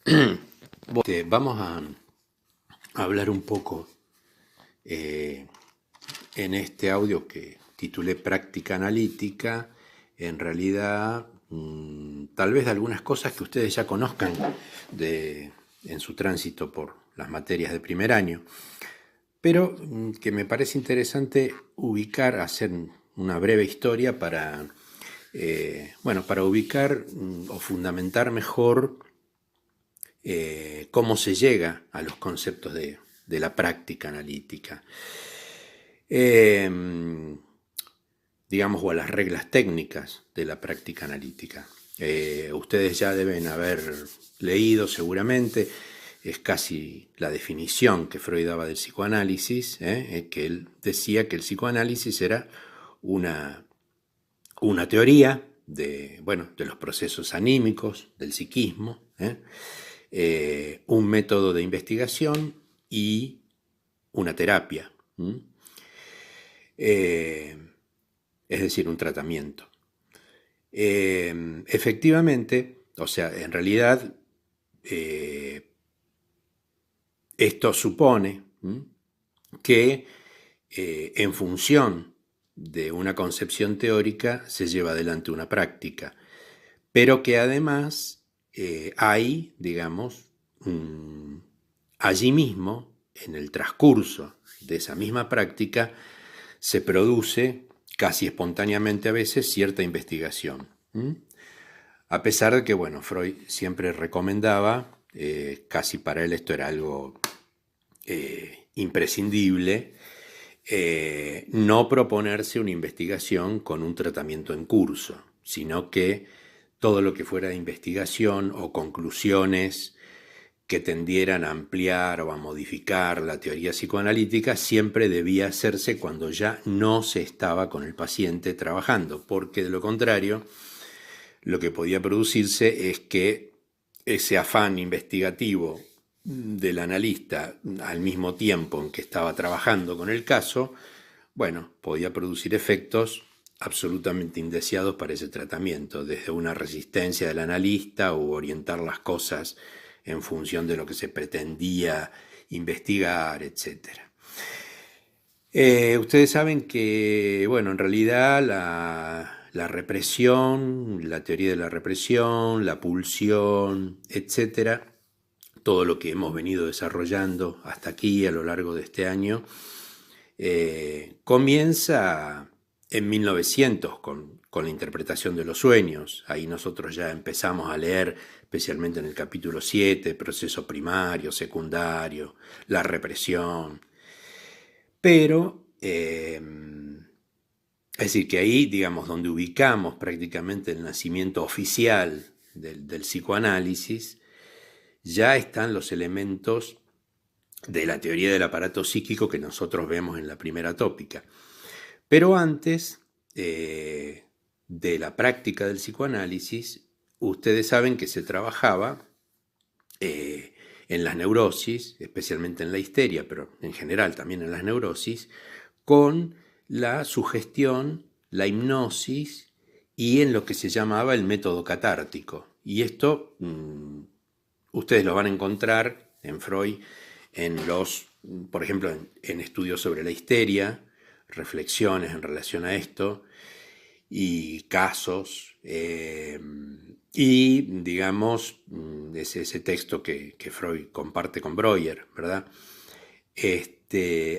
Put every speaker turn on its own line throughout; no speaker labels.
Vamos a hablar un poco en este audio que titulé Práctica Analítica, en realidad tal vez de algunas cosas que ustedes ya conozcan en su tránsito por las materias de primer año, pero que me parece interesante ubicar, hacer una breve historia para ubicar o fundamentar mejor cómo se llega a los conceptos de la práctica analítica. Digamos, o a las reglas técnicas de la práctica analítica. Ustedes ya deben haber leído seguramente, es casi la definición que Freud daba del psicoanálisis, que él decía que el psicoanálisis era una teoría de los procesos anímicos, del psiquismo, un método de investigación y una terapia, es decir, un tratamiento. Efectivamente, o sea, en realidad esto supone que en función de una concepción teórica se lleva adelante una práctica, pero que además hay, digamos, allí mismo, en el transcurso de esa misma práctica, se produce casi espontáneamente a veces cierta investigación. A pesar de que, bueno, Freud siempre recomendaba, casi para él esto era algo imprescindible, no proponerse una investigación con un tratamiento en curso, sino que todo lo que fuera de investigación o conclusiones que tendieran a ampliar o a modificar la teoría psicoanalítica siempre debía hacerse cuando ya no se estaba con el paciente trabajando, porque de lo contrario, lo que podía producirse es que ese afán investigativo del analista al mismo tiempo en que estaba trabajando con el caso, bueno, podía producir efectos absolutamente indeseados para ese tratamiento, desde una resistencia del analista o orientar las cosas en función de lo que se pretendía investigar, etc. Ustedes saben que, bueno, en realidad la represión, la teoría de la represión, la pulsión, etc., todo lo que hemos venido desarrollando hasta aquí a lo largo de este año, comienza en 1900 con la interpretación de los sueños. Ahí nosotros ya empezamos a leer, especialmente en el capítulo 7, proceso primario, secundario, la represión. Pero, es decir, que ahí, digamos, donde ubicamos prácticamente el nacimiento oficial del psicoanálisis, ya están los elementos de la teoría del aparato psíquico que nosotros vemos en la primera tópica. Pero antes de la práctica del psicoanálisis, ustedes saben que se trabajaba en las neurosis, especialmente en la histeria, pero en general también en las neurosis, con la sugestión, la hipnosis y en lo que se llamaba el método catártico. Y esto ustedes lo van a encontrar en Freud por ejemplo, en estudios sobre la histeria, reflexiones en relación a esto y casos, y digamos, ese texto que Freud comparte con Breuer, ¿verdad?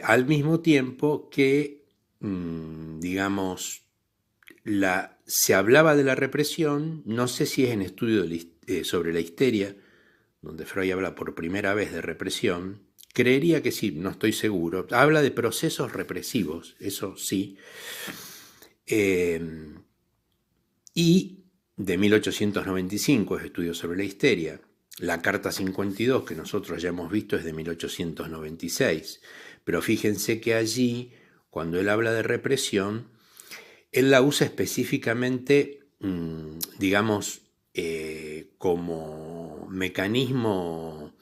Al mismo tiempo que, digamos, se hablaba de la represión, no sé si es en estudio sobre la histeria, donde Freud habla por primera vez de represión, creería que sí, no estoy seguro. Habla de procesos represivos, eso sí. Y de 1895 es estudio sobre la histeria. La carta 52 que nosotros ya hemos visto es de 1896. Pero fíjense que allí, cuando él habla de represión, él la usa específicamente, digamos, como mecanismo,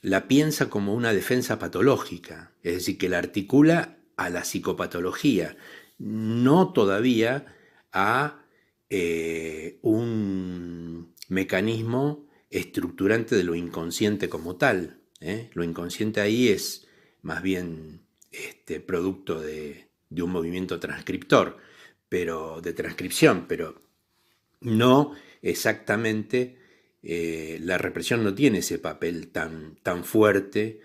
la piensa como una defensa patológica, es decir, que la articula a la psicopatología, no todavía a un mecanismo estructurante de lo inconsciente como tal. Lo inconsciente ahí es más bien producto de un movimiento transcriptor, de transcripción, pero no exactamente, la represión no tiene ese papel tan fuerte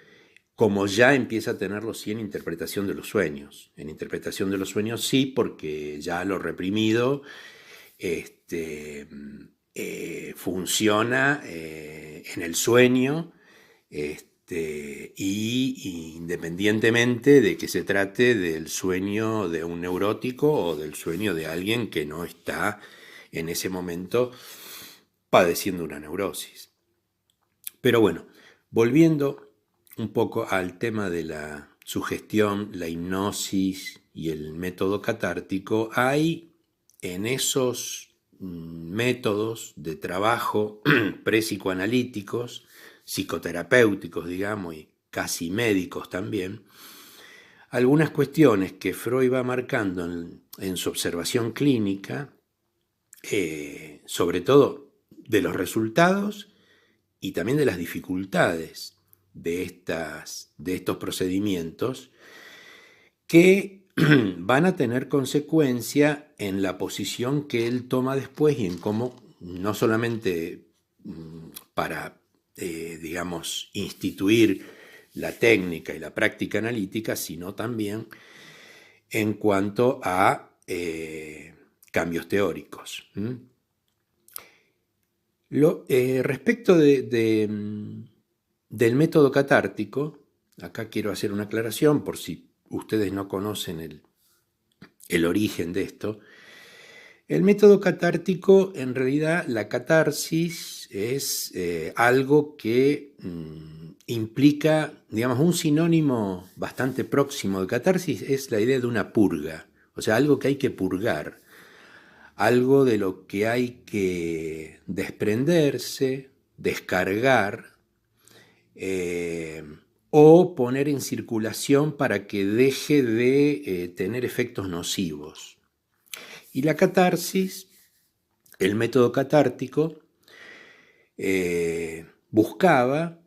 como ya empieza a tenerlo sí en interpretación de los sueños. En interpretación de los sueños sí, porque ya lo reprimido funciona en el sueño, y independientemente de que se trate del sueño de un neurótico o del sueño de alguien que no está en ese momento padeciendo una neurosis. Pero bueno, volviendo un poco al tema de la sugestión, la hipnosis y el método catártico, hay en esos métodos de trabajo prepsicoanalíticos, psicoterapéuticos, digamos, y casi médicos también, algunas cuestiones que Freud va marcando en su observación clínica, sobre todo de los resultados y también de las dificultades de estos procedimientos, que van a tener consecuencia en la posición que él toma después y en cómo, no solamente para, digamos, instituir la técnica y la práctica analítica, sino también en cuanto a cambios teóricos. Respecto del método catártico, acá quiero hacer una aclaración por si ustedes no conocen el origen de esto. El método catártico, en realidad, la catarsis es algo que implica, digamos, un sinónimo bastante próximo de catarsis es la idea de una purga, o sea, algo que hay que purgar, algo de lo que hay que desprenderse, descargar, o poner en circulación para que deje de tener efectos nocivos. Y la catarsis, el método catártico, buscaba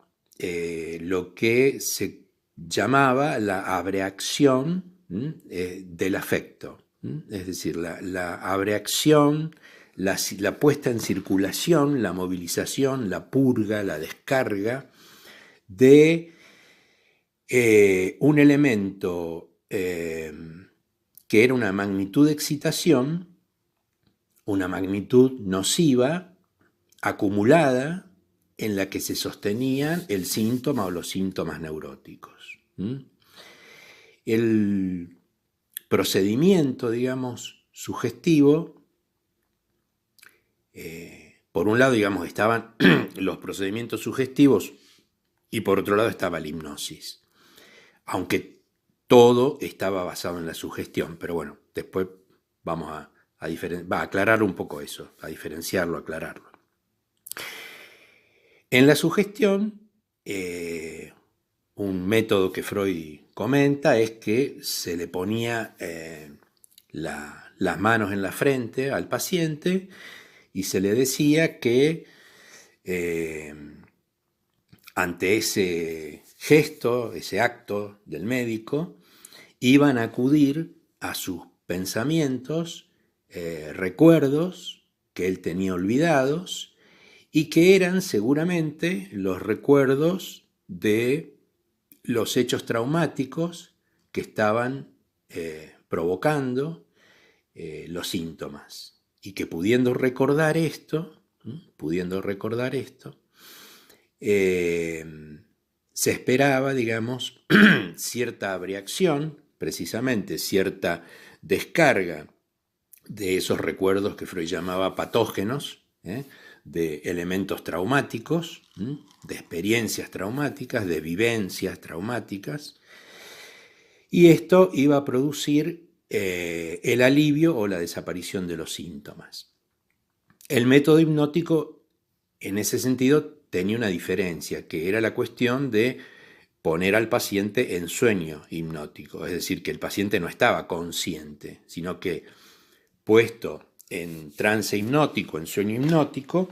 lo que se llamaba la abreacción del afecto, es decir, la abreacción, la puesta en circulación, la movilización, la purga, la descarga de un elemento que era una magnitud de excitación, una magnitud nociva, acumulada, en la que se sostenían el síntoma o los síntomas neuróticos. El procedimiento, digamos, sugestivo, por un lado, digamos, estaban los procedimientos sugestivos y por otro lado estaba la hipnosis, aunque todo estaba basado en la sugestión, pero bueno, después vamos a aclarar un poco eso, a diferenciarlo, aclararlo. En la sugestión, un método que Freud comenta es que se le ponía las manos en la frente al paciente y se le decía que ante ese gesto, ese acto del médico, iban a acudir a sus pensamientos, recuerdos que él tenía olvidados y que eran seguramente los recuerdos de los hechos traumáticos que estaban provocando los síntomas, y que pudiendo recordar esto, se esperaba, digamos, cierta abreacción, precisamente cierta descarga de esos recuerdos que Freud llamaba patógenos, de elementos traumáticos, de experiencias traumáticas, de vivencias traumáticas, y esto iba a producir el alivio o la desaparición de los síntomas. El método hipnótico, en ese sentido, tenía una diferencia, que era la cuestión de poner al paciente en sueño hipnótico, es decir, que el paciente no estaba consciente, sino que puesto en trance hipnótico, en sueño hipnótico,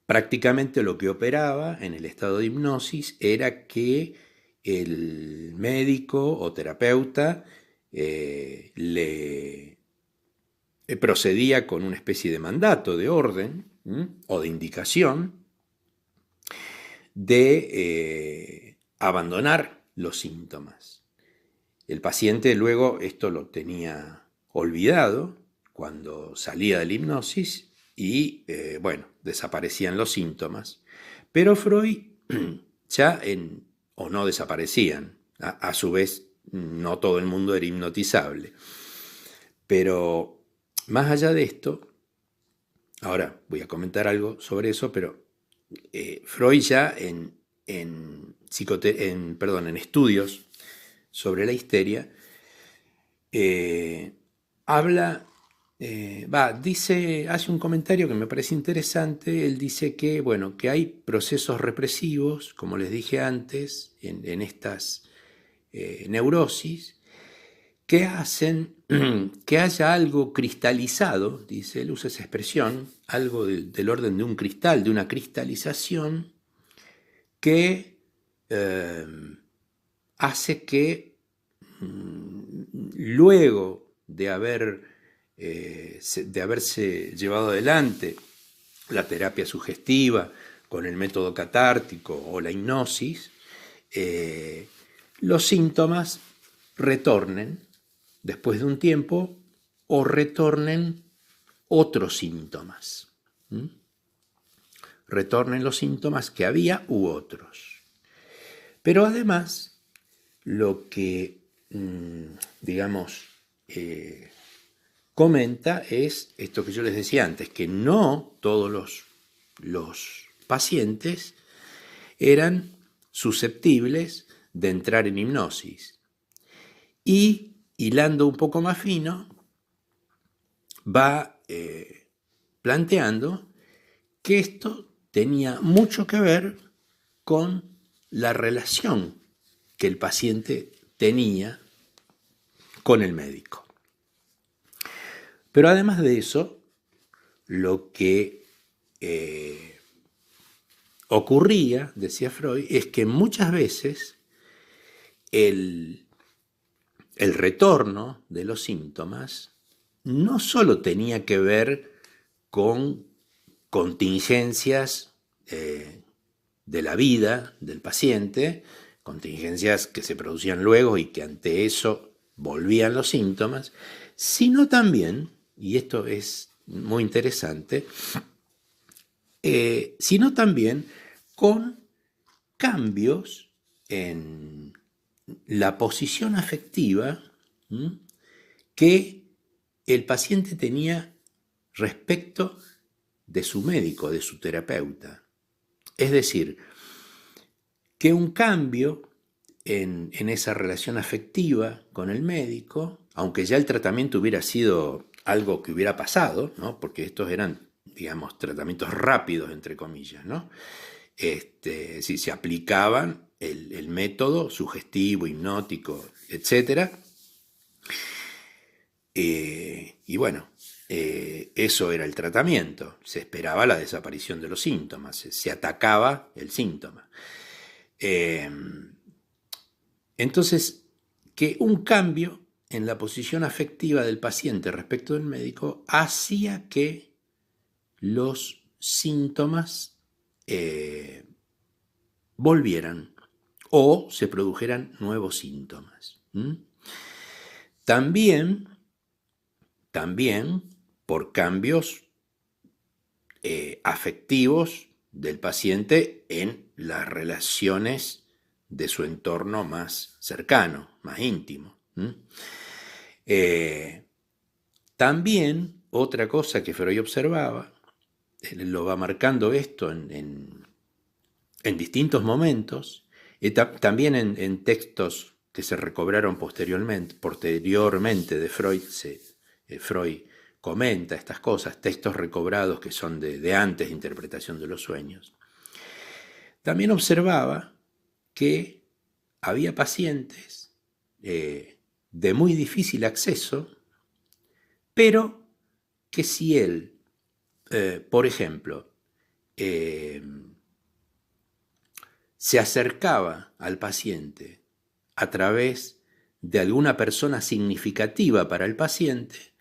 prácticamente lo que operaba en el estado de hipnosis era que el médico o terapeuta le procedía con una especie de mandato, de orden o de indicación de abandonar los síntomas. El paciente luego esto lo tenía olvidado cuando salía de la hipnosis y, bueno, desaparecían los síntomas. Pero Freud ya o no desaparecían. A su vez, no todo el mundo era hipnotizable. Pero más allá de esto, ahora voy a comentar algo sobre eso, pero Freud ya en estudios sobre la histeria, hace un comentario que me parece interesante. Él dice que, bueno, que hay procesos represivos, como les dije antes, en estas neurosis, que hacen que haya algo cristalizado, dice, él usa esa expresión, algo del orden de un cristal, de una cristalización, que hace que luego de haberse llevado adelante la terapia sugestiva con el método catártico o la hipnosis, los síntomas retornen después de un tiempo o retornen otros síntomas. Retornen los síntomas que había u otros. Pero además, lo que, comenta es esto que yo les decía antes, que no todos los pacientes eran susceptibles de entrar en hipnosis. Y, hilando un poco más fino, va planteando que esto tenía mucho que ver con la relación que el paciente tenía con el médico. Pero además de eso, lo que ocurría, decía Freud, es que muchas veces el retorno de los síntomas no solo tenía que ver con contingencias de la vida del paciente, contingencias que se producían luego y que ante eso volvían los síntomas, sino también, y esto es muy interesante, sino también con cambios en la posición afectiva que el paciente tenía respecto de su médico, de su terapeuta. Es decir, que un cambio en esa relación afectiva con el médico, aunque ya el tratamiento hubiera sido algo que hubiera pasado, ¿no? Porque estos eran, digamos, tratamientos rápidos, entre comillas, ¿no? Si se aplicaban el método sugestivo, hipnótico, etc. Y bueno, eso era el tratamiento. Se esperaba la desaparición de los síntomas, se atacaba el síntoma. Entonces, que un cambio en la posición afectiva del paciente respecto del médico hacía que los síntomas volvieran o se produjeran nuevos síntomas. También por cambios afectivos del paciente en las relaciones de su entorno más cercano, más íntimo. También otra cosa que Freud observaba, él lo va marcando esto en distintos momentos, también en textos que se recobraron posteriormente de Freud, Freud comenta estas cosas, textos recobrados que son de antes de interpretación de los sueños. También observaba que había pacientes de muy difícil acceso, pero que si él, por ejemplo, eh, se acercaba al paciente a través de alguna persona significativa para el paciente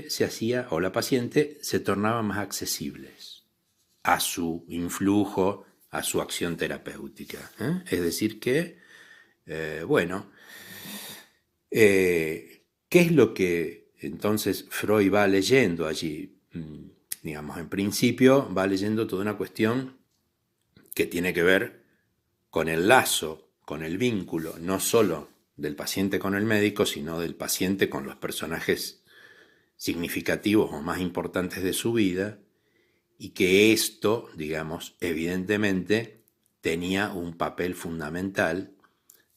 se hacía, o la paciente se tornaba más accesibles a su influjo, a su acción terapéutica. Es decir que, ¿qué es lo que entonces Freud va leyendo allí? Digamos, en principio va leyendo toda una cuestión que tiene que ver con el lazo, con el vínculo, no solo del paciente con el médico, sino del paciente con los personajes significativos o más importantes de su vida, y que esto, digamos, evidentemente tenía un papel fundamental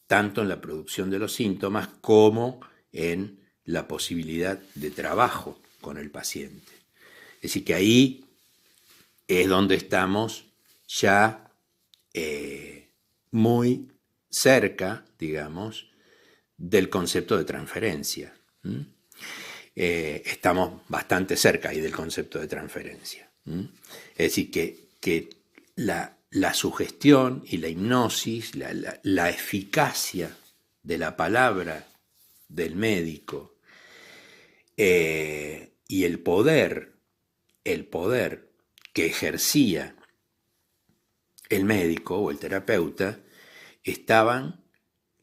tanto en la producción de los síntomas como en la posibilidad de trabajo con el paciente. Es decir, que ahí es donde estamos ya muy cerca, digamos, del concepto de transferencia. Estamos bastante cerca ahí del concepto de transferencia. Es decir, que la sugestión y la hipnosis, la eficacia de la palabra del médico y el poder que ejercía el médico o el terapeuta estaban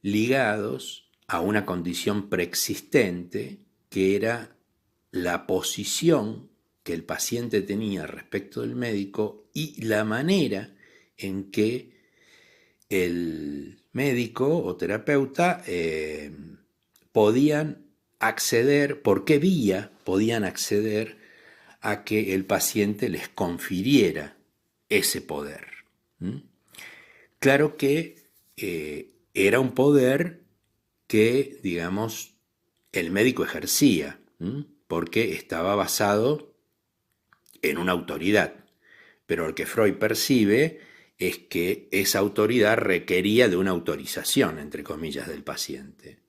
ligados a una condición preexistente que era la posición que el paciente tenía respecto del médico y la manera en que el médico o terapeuta podían acceder, por qué vía podían acceder a que el paciente les confiriera ese poder. Claro que era un poder que, digamos, el médico ejercía, porque estaba basado en una autoridad. Pero lo que Freud percibe es que esa autoridad requería de una autorización, entre comillas, del paciente.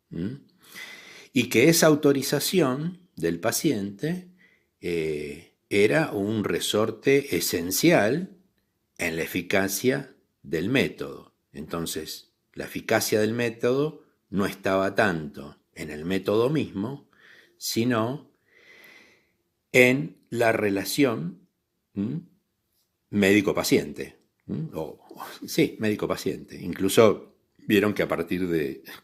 Y que esa autorización del paciente era un resorte esencial en la eficacia del método. Entonces, la eficacia del método no estaba tanto en el método mismo, sino en la relación médico-paciente. Sí, médico-paciente. Incluso vieron que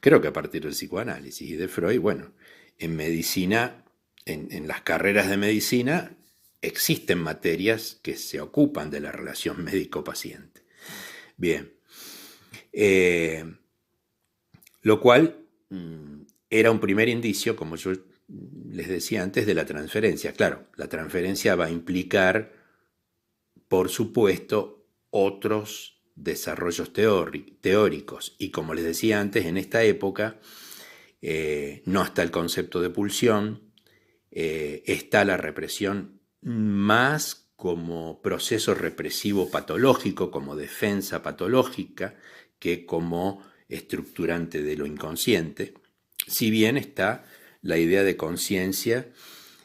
creo que a partir del psicoanálisis y de Freud, bueno, en medicina, en las carreras de medicina, existen materias que se ocupan de la relación médico-paciente. Bien. Lo cual era un primer indicio, como yo les decía antes, de la transferencia. Claro, la transferencia va a implicar, por supuesto, otros desarrollos teóricos. Y como les decía antes, en esta época no está el concepto de pulsión, está la represión más como proceso represivo patológico, como defensa patológica, que como estructurante de lo inconsciente, si bien está la idea de conciencia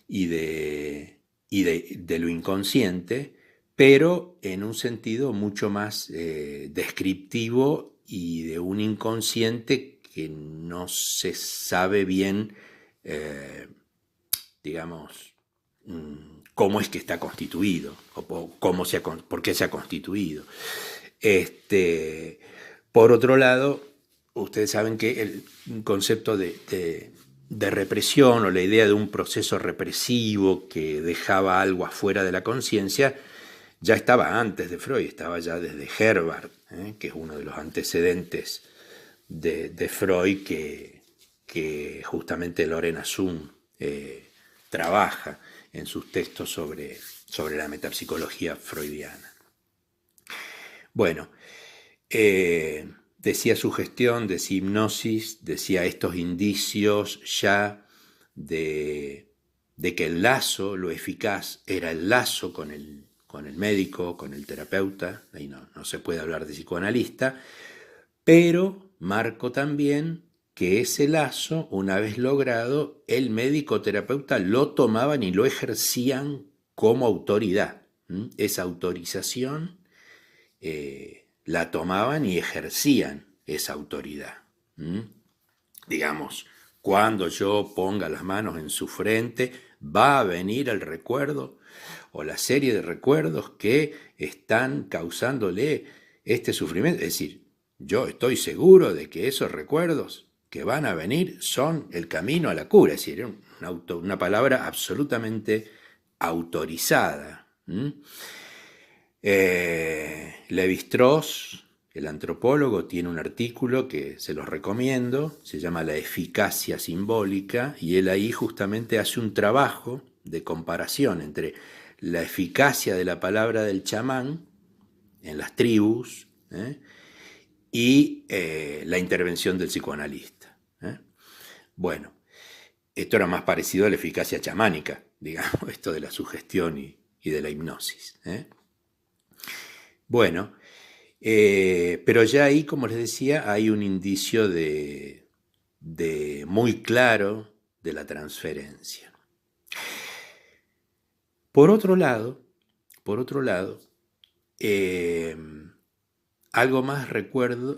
y de lo inconsciente, pero en un sentido mucho más descriptivo y de un inconsciente que no se sabe bien, digamos, cómo es que está constituido, o por qué se ha constituido. Por otro lado, ustedes saben que el concepto de represión o la idea de un proceso represivo que dejaba algo afuera de la conciencia ya estaba antes de Freud, estaba ya desde Herbart, que es uno de los antecedentes de Freud que justamente Lorena Sun trabaja en sus textos sobre la metapsicología freudiana. Bueno, decía sugestión, decía hipnosis, decía estos indicios ya de que el lazo, lo eficaz, era el lazo con el médico, con el terapeuta. Ahí no se puede hablar de psicoanalista, pero marco también que ese lazo, una vez logrado, el médico terapeuta lo tomaban y lo ejercían como autoridad. Esa autorización la tomaban y ejercían esa autoridad. Digamos, cuando yo ponga las manos en su frente, va a venir el recuerdo o la serie de recuerdos que están causándole este sufrimiento. Es decir, yo estoy seguro de que esos recuerdos que van a venir son el camino a la cura. Es decir, una palabra absolutamente autorizada. Lévi-Strauss, el antropólogo, tiene un artículo que se los recomiendo, se llama La eficacia simbólica, y él ahí justamente hace un trabajo de comparación entre la eficacia de la palabra del chamán en las tribus y la intervención del psicoanalista. Bueno, esto era más parecido a la eficacia chamánica, digamos, esto de la sugestión y de la hipnosis. Bueno, pero ya ahí, como les decía, hay un indicio de muy claro de la transferencia. Por otro lado, algo más recuerdo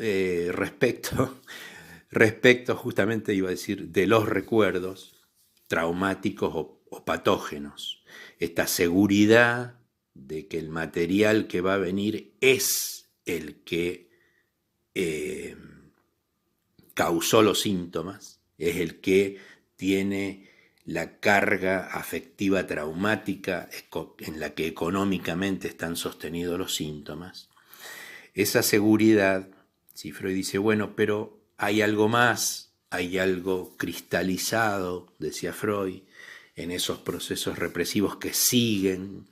respecto justamente, iba a decir, de los recuerdos traumáticos o patógenos. Esta seguridad de que el material que va a venir es el que causó los síntomas, es el que tiene la carga afectiva traumática en la que económicamente están sostenidos los síntomas. Esa seguridad, si Freud dice, bueno, pero hay algo más, hay algo cristalizado, decía Freud, en esos procesos represivos que siguen,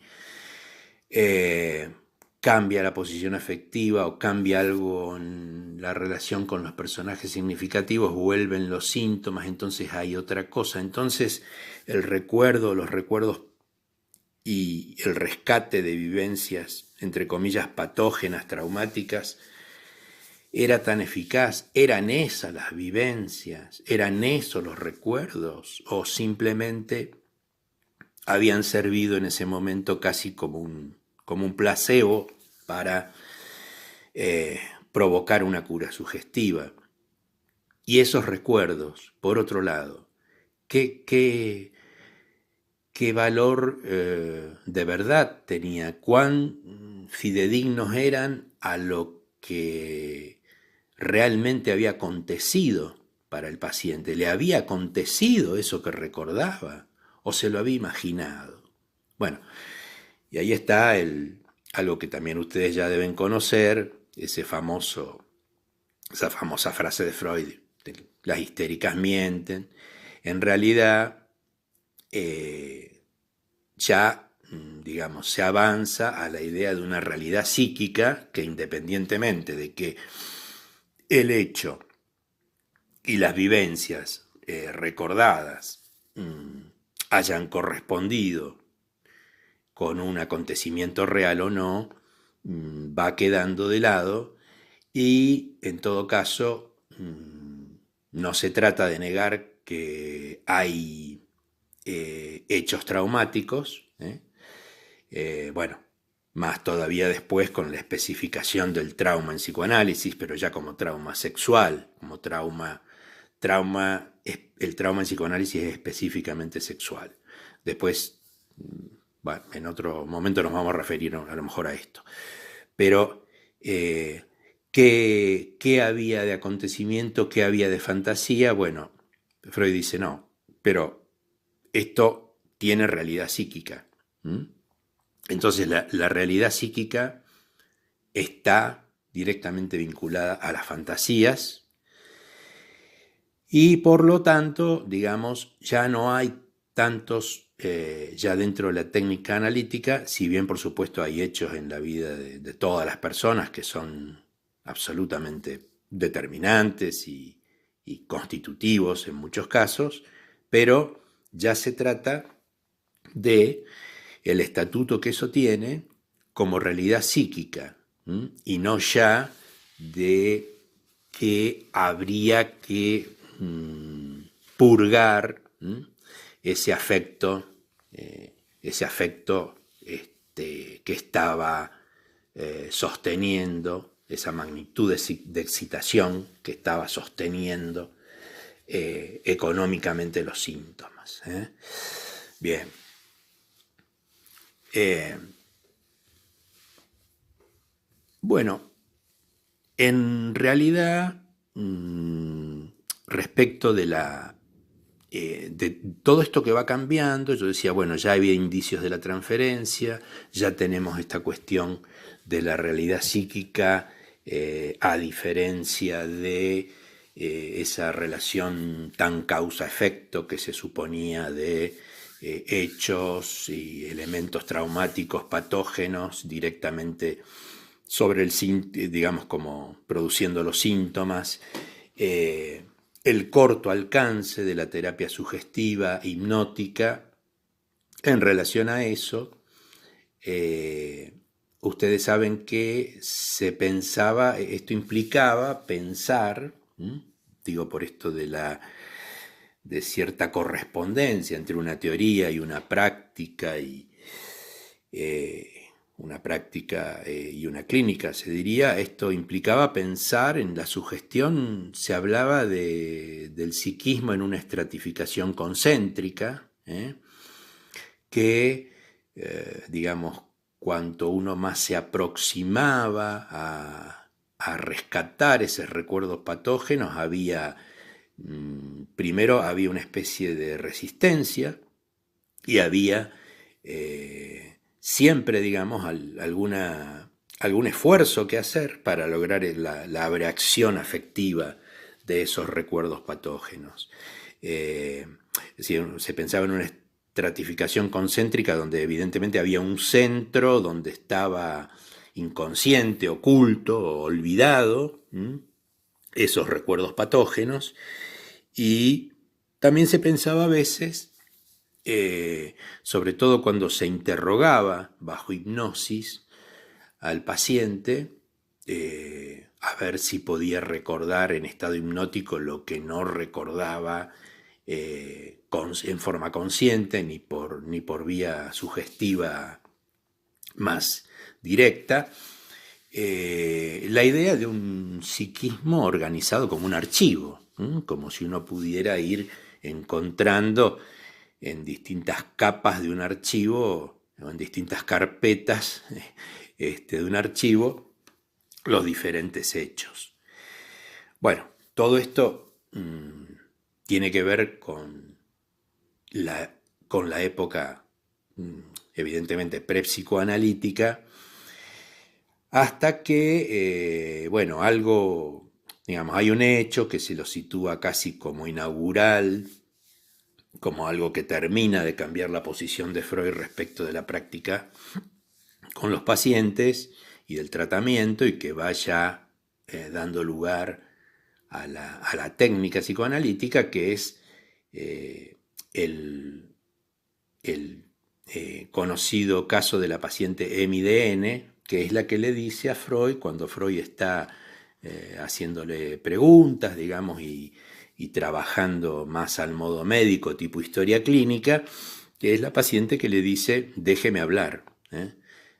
cambia la posición afectiva o cambia algo en la relación con los personajes significativos, vuelven los síntomas, entonces hay otra cosa. Entonces el recuerdo, los recuerdos y el rescate de vivencias, entre comillas, patógenas, traumáticas, era tan eficaz. ¿Eran esas las vivencias? ¿Eran esos los recuerdos? ¿O simplemente habían servido en ese momento casi como un placebo para provocar una cura sugestiva? Y esos recuerdos, por otro lado, ¿qué valor de verdad tenía? ¿Cuán fidedignos eran a lo que realmente había acontecido para el paciente? ¿Le había acontecido eso que recordaba o se lo había imaginado? Bueno, y ahí está algo que también ustedes ya deben conocer, esa famosa frase de Freud, las histéricas mienten. En realidad, ya, digamos, se avanza a la idea de una realidad psíquica que, independientemente de que el hecho y las vivencias recordadas hayan correspondido con un acontecimiento real o no, va quedando de lado y, en todo caso, no se trata de negar que hay hechos traumáticos, bueno, más todavía después con la especificación del trauma en psicoanálisis, pero ya como trauma sexual, como el trauma en psicoanálisis es específicamente sexual. Después, bueno, en otro momento nos vamos a referir a lo mejor a esto. Pero, ¿qué había de acontecimiento? ¿Qué había de fantasía? Bueno, Freud dice no, pero esto tiene realidad psíquica. Entonces la realidad psíquica está directamente vinculada a las fantasías y por lo tanto, digamos, ya no hay tantos, ya dentro de la técnica analítica, si bien por supuesto hay hechos en la vida de todas las personas que son absolutamente determinantes y constitutivos en muchos casos, pero ya se trata de el estatuto que eso tiene como realidad psíquica, y no ya de que habría que purgar ese afecto que estaba sosteniendo, esa magnitud de excitación que estaba sosteniendo económicamente los síntomas. Bien. Bueno, en realidad, respecto de todo esto que va cambiando, yo decía, bueno, ya había indicios de la transferencia, ya tenemos esta cuestión de la realidad psíquica, a diferencia de esa relación tan causa-efecto que se suponía de hechos y elementos traumáticos patógenos directamente sobre digamos, como produciendo los síntomas, el corto alcance de la terapia sugestiva, hipnótica. En relación a eso, ustedes saben que se pensaba, esto implicaba pensar, digo por esto de cierta correspondencia entre una teoría y una práctica y una clínica, se diría. Esto implicaba pensar en la sugestión. Se hablaba del psiquismo en una estratificación concéntrica, que, digamos, cuanto uno más se aproximaba a rescatar esos recuerdos patógenos, primero había una especie de resistencia y había siempre, digamos, algún esfuerzo que hacer para lograr la abreacción afectiva de esos recuerdos patógenos. Es decir, se pensaba en una estratificación concéntrica donde evidentemente había un centro donde estaba inconsciente, oculto, olvidado, esos recuerdos patógenos, y también se pensaba a veces, sobre todo cuando se interrogaba bajo hipnosis al paciente, a ver si podía recordar en estado hipnótico lo que no recordaba en forma consciente ni por vía sugestiva más directa. La idea de un psiquismo organizado como un archivo, como si uno pudiera ir encontrando en distintas capas de un archivo, o en distintas carpetas de un archivo, los diferentes hechos. Bueno, todo esto tiene que ver con la época, evidentemente, prepsicoanalítica, hasta que, bueno, digamos, hay un hecho que se lo sitúa casi como inaugural, como algo que termina de cambiar la posición de Freud respecto de la práctica con los pacientes y del tratamiento, y que vaya dando lugar a la técnica psicoanalítica, que es el conocido caso de la paciente Emi-DN, que es la que le dice a Freud, cuando Freud está haciéndole preguntas, digamos, y trabajando más al modo médico, tipo historia clínica, que es la paciente que le dice, déjeme hablar,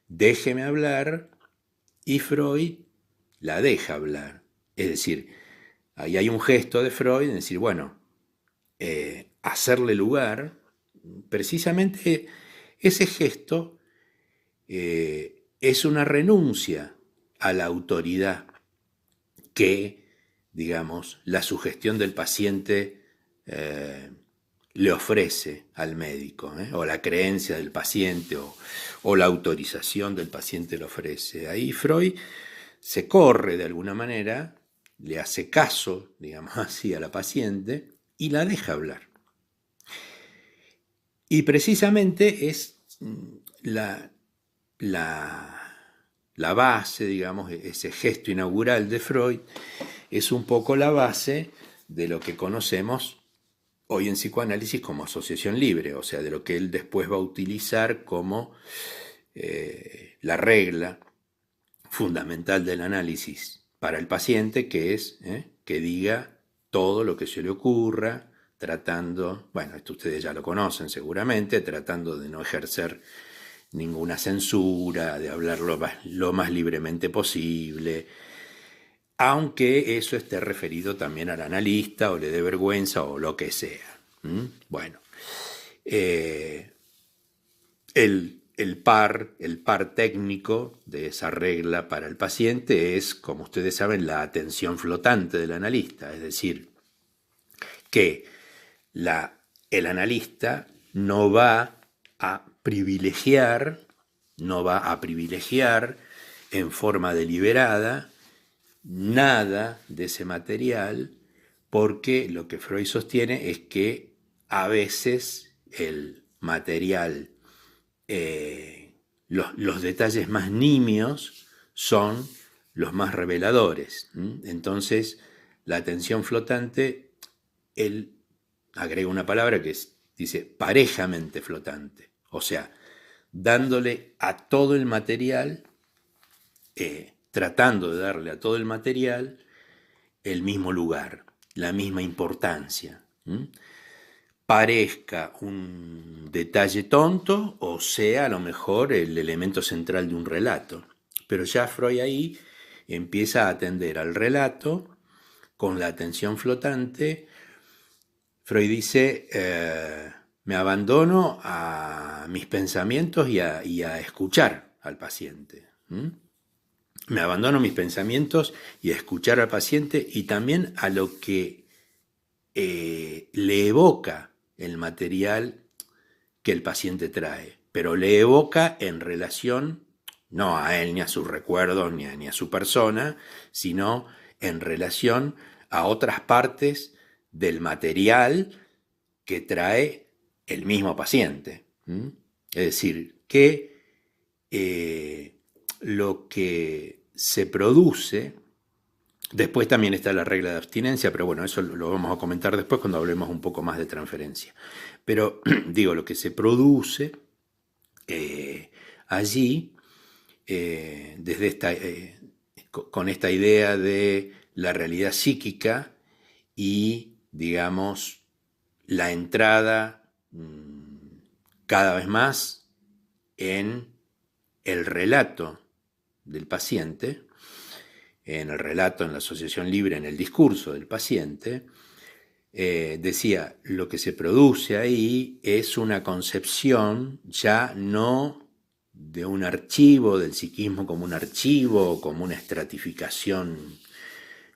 déjeme hablar, y Freud la deja hablar. Es decir, ahí hay un gesto de Freud en decir, bueno, hacerle lugar. Precisamente ese gesto es una renuncia a la autoridad que, digamos, la sugestión del paciente le ofrece al médico, o la creencia del paciente o la autorización del paciente le ofrece. Ahí Freud se corre de alguna manera, le hace caso, digamos así, a la paciente y la deja hablar. Y precisamente es la base, digamos, ese gesto inaugural de Freud, es un poco la base de lo que conocemos hoy en psicoanálisis como asociación libre, o sea, de lo que él después va a utilizar como la regla fundamental del análisis para el paciente, que es que diga todo lo que se le ocurra, tratando, bueno, esto ustedes ya lo conocen seguramente, tratando de no ejercer ninguna censura, de hablar lo más libremente posible, aunque eso esté referido también al analista o le dé vergüenza o lo que sea. Bueno, eh, el par técnico de esa regla para el paciente es, como ustedes saben, la atención flotante del analista, es decir, que el analista no va a privilegiar en forma deliberada nada de ese material, porque lo que Freud sostiene es que a veces el material, los detalles más nimios son los más reveladores. Entonces, la atención flotante, él agrega una palabra que dice parejamente flotante, o sea, dándole a todo el material, tratando de darle a todo el material el mismo lugar, la misma importancia. Parezca un detalle tonto o sea a lo mejor el elemento central de un relato. Pero ya Freud ahí empieza a atender al relato con la atención flotante. Freud dice, me abandono a mis pensamientos y a escuchar al paciente. Me abandono a mis pensamientos y a escuchar al paciente y también a lo que le evoca el material que el paciente trae, pero le evoca en relación no a él, ni a sus recuerdos, ni a su persona, sino en relación a otras partes del material que trae el mismo paciente. Es decir, que lo que se produce, después también está la regla de abstinencia, pero bueno, eso lo vamos a comentar después cuando hablemos un poco más de transferencia. Pero digo, lo que se produce allí, desde con esta idea de la realidad psíquica y, digamos, la entrada cada vez más en el relato del paciente, en el relato, en la asociación libre, en el discurso del paciente, decía, lo que se produce ahí es una concepción ya no de un archivo, del psiquismo como un archivo, como una estratificación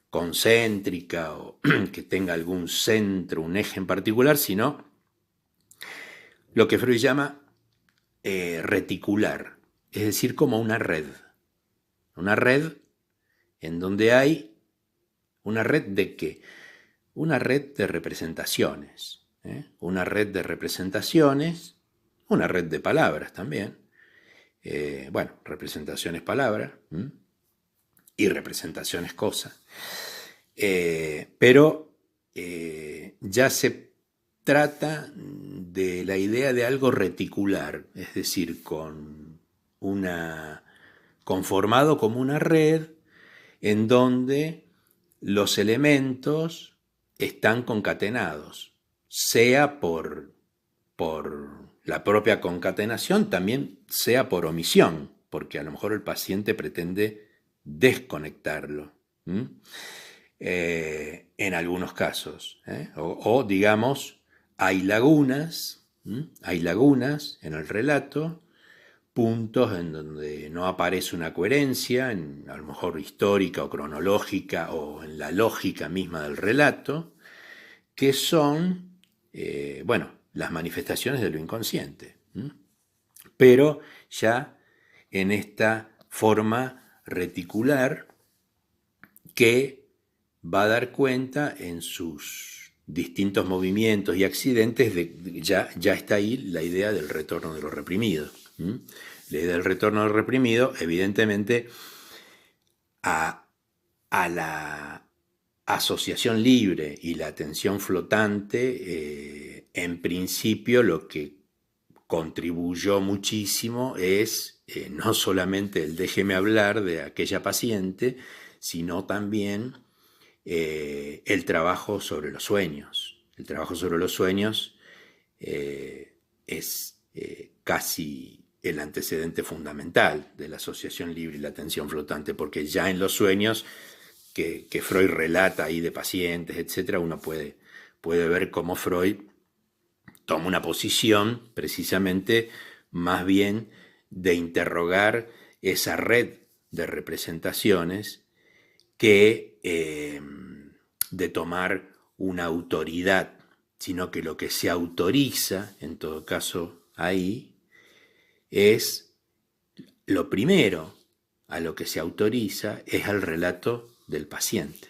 concéntrica o que tenga algún centro, un eje en particular, sino lo que Freud llama reticular, es decir, como una red en donde hay una red de ¿qué? Una red de representaciones, una red de representaciones, una red de palabras también, bueno, representaciones palabra y representaciones cosa, pero ya se trata de la idea de algo reticular, es decir, conformado como una red en donde los elementos están concatenados, sea por la propia concatenación, también sea por omisión, porque a lo mejor el paciente pretende desconectarlo, en algunos casos, o digamos, hay lagunas en el relato, puntos en donde no aparece una coherencia, a lo mejor histórica o cronológica o en la lógica misma del relato, que son, bueno, las manifestaciones de lo inconsciente, pero ya en esta forma reticular que va a dar cuenta en sus distintos movimientos y accidentes ya está ahí la idea del retorno de lo reprimido. La idea del retorno de lo reprimido, evidentemente, a la asociación libre y la atención flotante, en principio lo que contribuyó muchísimo es no solamente el déjeme hablar de aquella paciente, sino también el trabajo sobre los sueños. El trabajo sobre los sueños es casi el antecedente fundamental de la asociación libre y la atención flotante, porque ya en los sueños que Freud relata ahí de pacientes, etc., uno puede ver cómo Freud toma una posición precisamente más bien de interrogar esa red de representaciones que de tomar una autoridad, sino que lo que se autoriza, en todo caso ahí, es lo primero a lo que se autoriza es al relato del paciente.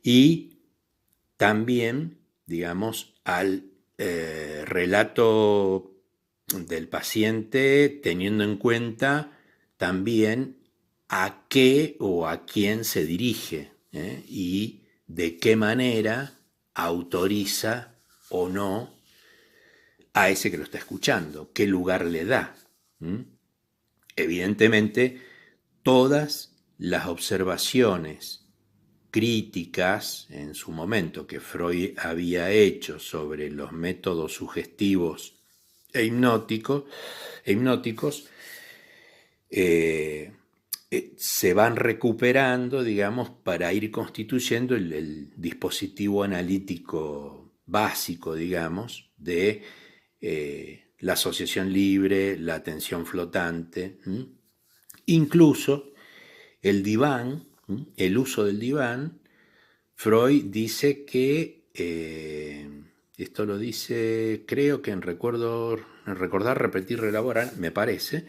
Y también, digamos, al relato del paciente teniendo en cuenta también a qué o a quién se dirige y de qué manera autoriza o no a ese que lo está escuchando, qué lugar le da. Evidentemente, todas las observaciones críticas en su momento que Freud había hecho sobre los métodos sugestivos e hipnóticos se van recuperando, digamos, para ir constituyendo el dispositivo analítico básico, digamos, de la asociación libre, la atención flotante, incluso el diván, el uso del diván. Freud dice que, esto lo dice, creo que en Recordar, Repetir, Reelaborar, me parece,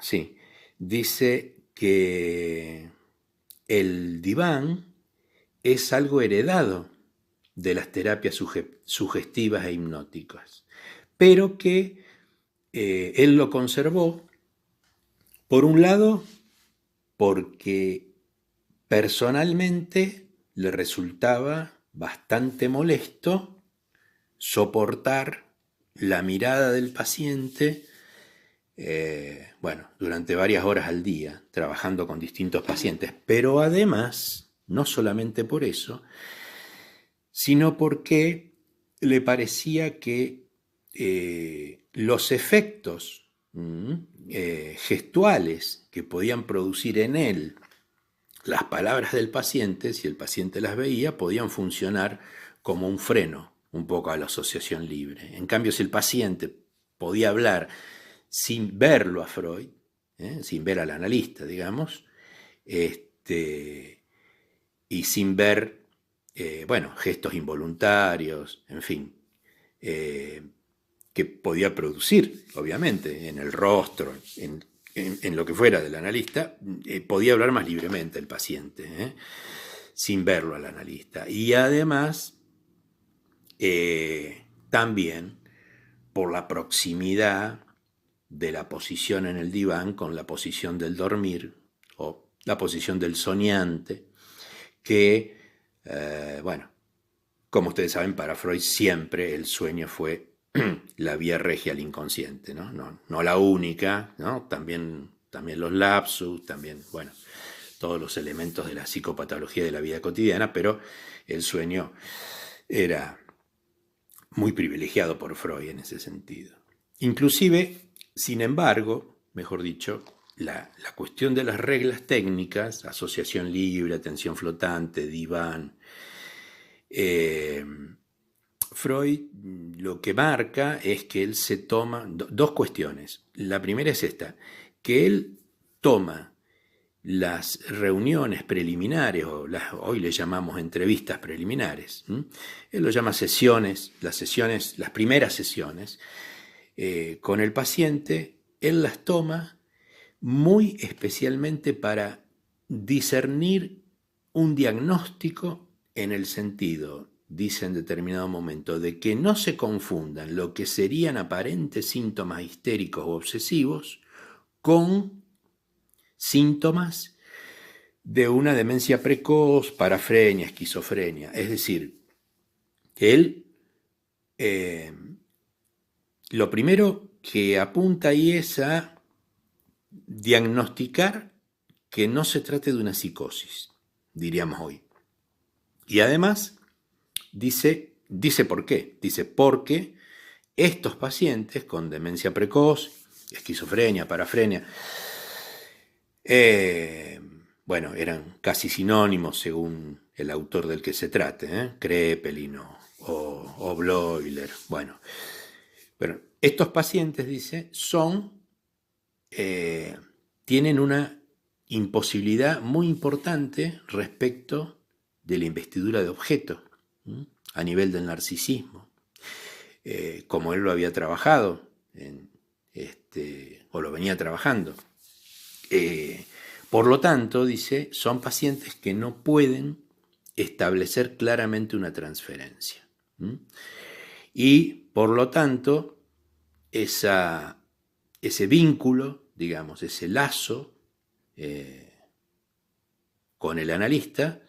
sí, dice que el diván es algo heredado de las terapias sugestivas e hipnóticas, pero que él lo conservó, por un lado, porque personalmente le resultaba bastante molesto soportar la mirada del paciente, durante varias horas al día, trabajando con distintos pacientes, pero además, no solamente por eso, sino porque le parecía que los efectos gestuales que podían producir en él las palabras del paciente, si el paciente las veía, podían funcionar como un freno un poco a la asociación libre. En cambio, si el paciente podía hablar sin verlo a Freud, sin ver al analista, digamos, y sin ver, gestos involuntarios, en fin, que podía producir, obviamente, en el rostro, en lo que fuera del analista, podía hablar más libremente el paciente, sin verlo al analista. Y además, también por la proximidad de la posición en el diván con la posición del dormir o la posición del soñante, que, como ustedes saben, para Freud siempre el sueño fue la vía regia al inconsciente, no la única, ¿no? También los lapsus, también, todos los elementos de la psicopatología de la vida cotidiana, pero el sueño era muy privilegiado por Freud en ese sentido. Inclusive, sin embargo, mejor dicho, la cuestión de las reglas técnicas, asociación libre, atención flotante, diván, Freud lo que marca es que él se toma dos cuestiones. La primera es esta, que él toma las reuniones preliminares, o hoy le llamamos entrevistas preliminares, él lo llama sesiones, las primeras sesiones, con el paciente, él las toma muy especialmente para discernir un diagnóstico en el sentido, dice en determinado momento, de que no se confundan lo que serían aparentes síntomas histéricos o obsesivos con síntomas de una demencia precoz, parafrenia, esquizofrenia. Es decir, que él lo primero que apunta ahí es a diagnosticar que no se trate de una psicosis, diríamos hoy. Y además dice por qué. Dice porque estos pacientes con demencia precoz, esquizofrenia, parafrenia, bueno, eran casi sinónimos según el autor del que se trate, Kraepelin o Bloiler. Bueno, pero estos pacientes, dice, tienen una imposibilidad muy importante respecto de la investidura de objeto, a nivel del narcisismo, como él lo había trabajado, o lo venía trabajando. Por lo tanto, dice, son pacientes que no pueden establecer claramente una transferencia. Y, por lo tanto, ese vínculo, digamos, ese lazo con el analista,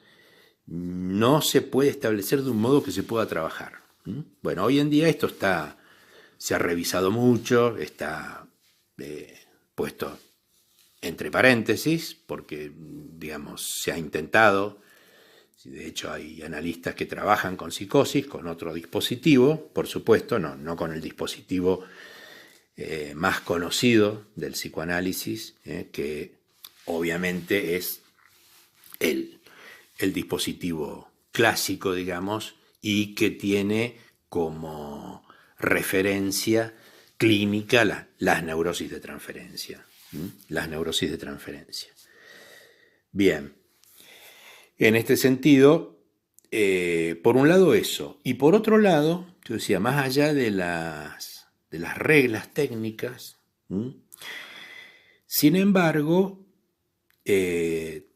no se puede establecer de un modo que se pueda trabajar. Bueno, hoy en día esto se ha revisado mucho, está puesto entre paréntesis, porque, digamos, se ha intentado. De hecho, hay analistas que trabajan con psicosis, con otro dispositivo, por supuesto, no con el dispositivo más conocido del psicoanálisis, que obviamente es el dispositivo clásico, digamos, y que tiene como referencia clínica las neurosis de transferencia. Las neurosis de transferencia. Bien, en este sentido, por un lado eso, y por otro lado, yo decía, más allá de las reglas técnicas, sin embargo,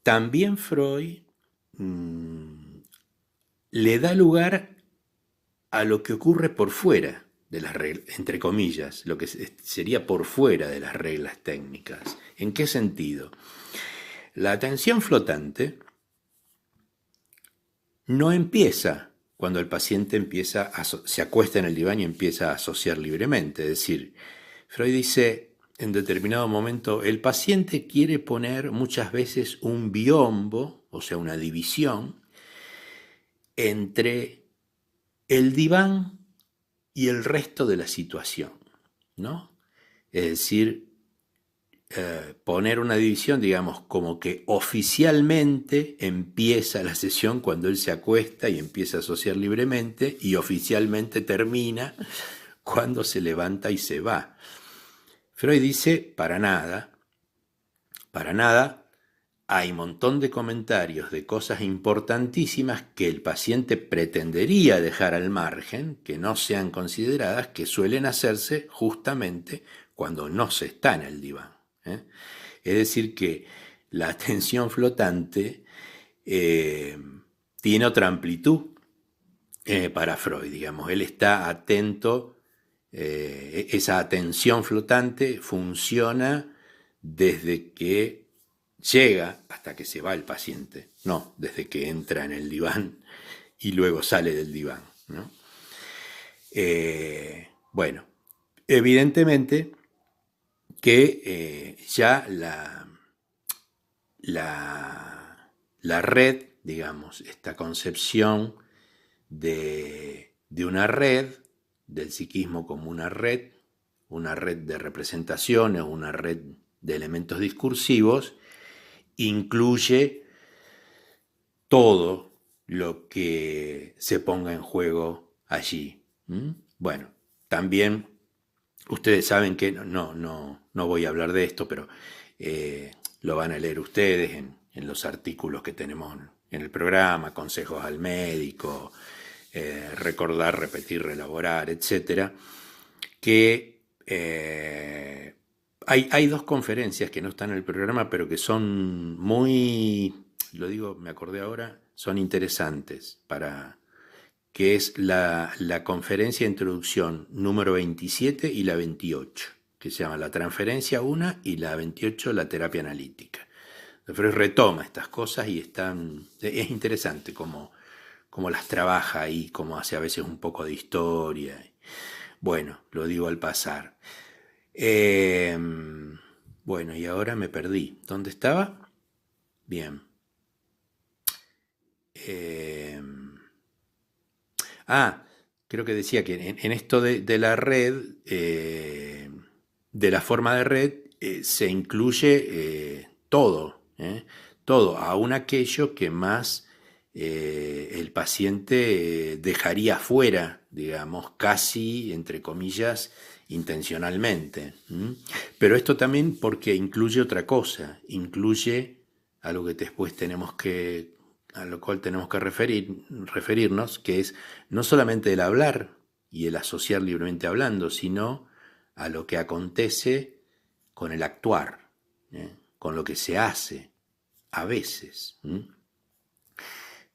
también Freud le da lugar a lo que ocurre por fuera de las reglas, entre comillas, lo que sería por fuera de las reglas técnicas. ¿En qué sentido? La atención flotante no empieza cuando el paciente se acuesta en el diván y empieza a asociar libremente. Es decir, Freud dice en determinado momento, el paciente quiere poner muchas veces un biombo, o sea, una división, entre el diván y el resto de la situación, ¿no? Es decir, poner una división, digamos, como que oficialmente empieza la sesión cuando él se acuesta y empieza a asociar libremente, y oficialmente termina cuando se levanta y se va. Freud dice, para nada, hay un montón de comentarios de cosas importantísimas que el paciente pretendería dejar al margen, que no sean consideradas, que suelen hacerse justamente cuando no se está en el diván. Es decir, que la atención flotante tiene otra amplitud para Freud, digamos. Él está atento, esa atención flotante funciona desde que llega hasta que se va el paciente, no desde que entra en el diván y luego sale del diván, ¿no? Bueno, evidentemente que ya la red, digamos, esta concepción de una red, del psiquismo como una red de representaciones, una red de elementos discursivos, incluye todo lo que se ponga en juego allí. Bueno, también ustedes saben que no voy a hablar de esto, pero lo van a leer ustedes en los artículos que tenemos en el programa, consejos al médico, recordar, repetir, reelaborar, etc. Que hay dos conferencias que no están en el programa, pero que son muy, lo digo, me acordé ahora, son interesantes que es la conferencia de introducción número 27 y la 28, que se llama la transferencia 1 y la 28 la terapia analítica. Freud retoma estas cosas y es interesante cómo las trabaja ahí, cómo hace a veces un poco de historia. Bueno, lo digo al pasar. Bueno, y ahora me perdí. ¿Dónde estaba? Bien. creo que decía que en esto de la red, de la forma de red, se incluye todo, todo, aún aquello que más el paciente dejaría fuera, digamos, casi, entre comillas, intencionalmente. Pero esto también porque incluye otra cosa, incluye algo que después a lo cual tenemos que referirnos, que es no solamente el hablar y el asociar libremente hablando, sino a lo que acontece con el actuar, con lo que se hace, a veces,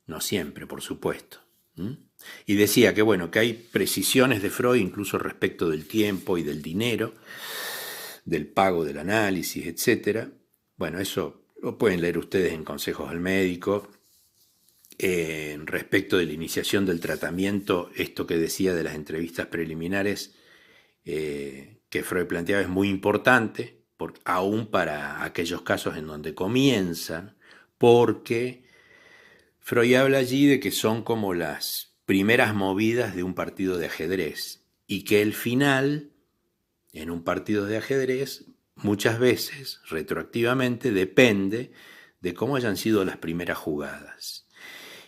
no siempre, por supuesto. Y decía que bueno, que hay precisiones de Freud incluso respecto del tiempo y del dinero, del pago del análisis, etc. Bueno, eso lo pueden leer ustedes en Consejos al Médico. Respecto de la iniciación del tratamiento, esto que decía de las entrevistas preliminares que Freud planteaba es muy importante, aún para aquellos casos en donde comienzan, porque Freud habla allí de que son como las primeras movidas de un partido de ajedrez y que el final, en un partido de ajedrez, muchas veces, retroactivamente, depende de cómo hayan sido las primeras jugadas.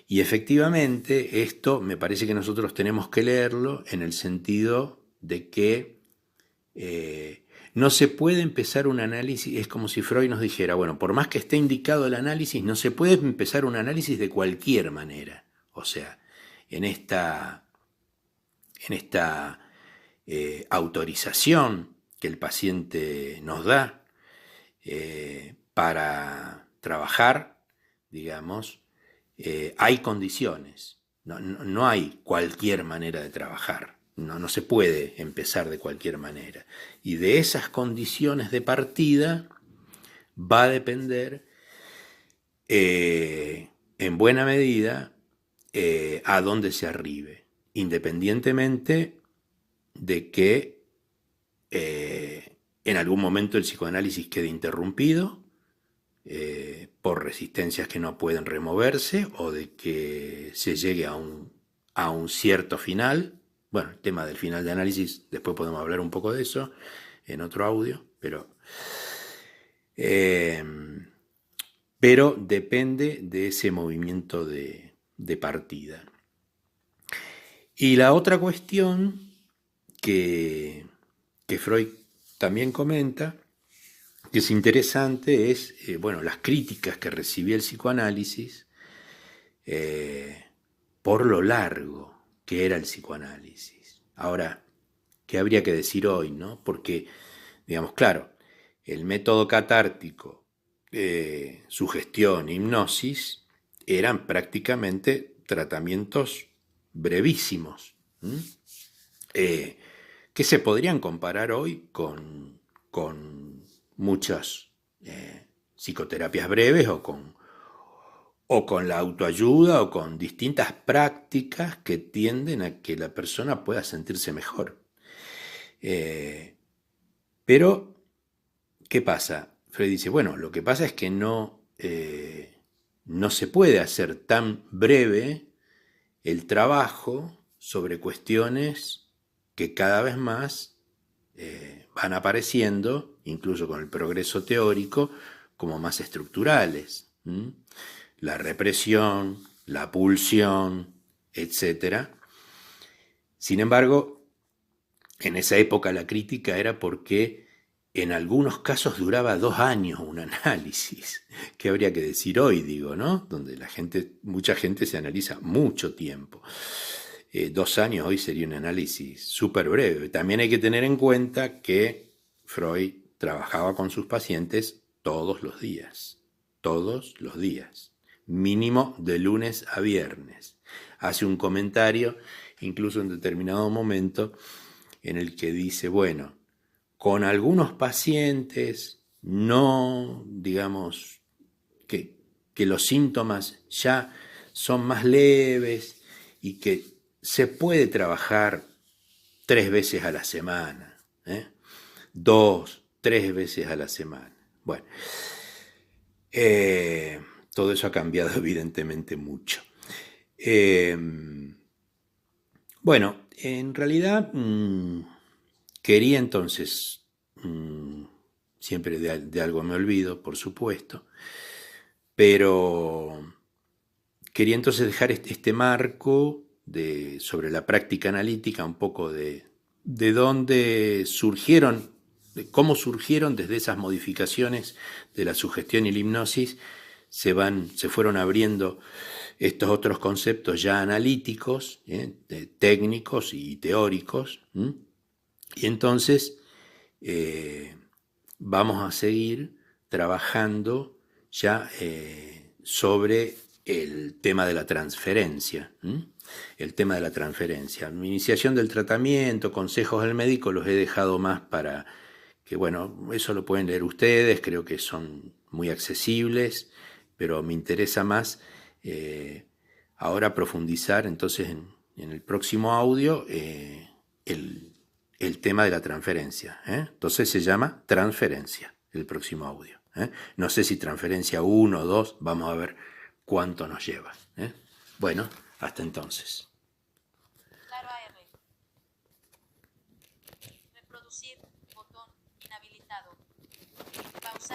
Y efectivamente, esto me parece que nosotros tenemos que leerlo en el sentido de que no se puede empezar un análisis, es como si Freud nos dijera, bueno, por más que esté indicado el análisis, no se puede empezar un análisis de cualquier manera. O sea, en esta autorización que el paciente nos da para trabajar, digamos, hay condiciones, no hay cualquier manera de trabajar, no se puede empezar de cualquier manera. Y de esas condiciones de partida va a depender, en buena medida, a dónde se arribe, independientemente de que en algún momento el psicoanálisis quede interrumpido por resistencias que no pueden removerse o de que se llegue a un cierto final. Bueno, el tema del final de análisis, después podemos hablar un poco de eso en otro audio, pero depende de ese movimiento de partida. Y la otra cuestión que Freud también comenta, que es interesante, es bueno, las críticas que recibía el psicoanálisis por lo largo que era el psicoanálisis. Ahora, ¿qué habría que decir hoy, no? Porque, digamos, claro, el método catártico, sugestión, hipnosis, eran prácticamente tratamientos brevísimos, que se podrían comparar hoy con muchas psicoterapias breves o con la autoayuda o con distintas prácticas que tienden a que la persona pueda sentirse mejor. Pero, ¿qué pasa? Freud dice, bueno, lo que pasa es que no se puede hacer tan breve el trabajo sobre cuestiones que cada vez más van apareciendo, incluso con el progreso teórico, como más estructurales. La represión, la pulsión, etc. Sin embargo, en esa época la crítica era porque en algunos casos duraba 2 años un análisis. ¿Qué habría que decir hoy, digo, no? Donde mucha gente se analiza mucho tiempo. 2 años hoy sería un análisis súper breve. También hay que tener en cuenta que Freud trabajaba con sus pacientes todos los días, mínimo de lunes a viernes. Hace un comentario, incluso en determinado momento, en el que dice, bueno, con algunos pacientes no, digamos, que los síntomas ya son más leves y que se puede trabajar 3 veces a la semana, 2, 3 veces a la semana. Bueno, todo eso ha cambiado evidentemente mucho. Bueno, En realidad, quería entonces, siempre de algo me olvido, por supuesto, pero quería entonces dejar este marco sobre la práctica analítica, un poco de dónde surgieron, de cómo surgieron desde esas modificaciones de la sugestión y la hipnosis, se fueron abriendo estos otros conceptos ya analíticos, técnicos y teóricos, y entonces vamos a seguir trabajando ya sobre el tema de la transferencia. El tema de la transferencia. Mi iniciación del tratamiento, consejos del médico, los he dejado más para que, bueno, eso lo pueden leer ustedes, creo que son muy accesibles, pero me interesa más ahora profundizar entonces en el próximo audio el tema de la transferencia. Entonces se llama transferencia, el próximo audio. No sé si transferencia 1 o 2, vamos a ver cuánto nos lleva. Bueno, hasta entonces.
Claro AR. Reproducir, botón, inhabilitado. Pausar.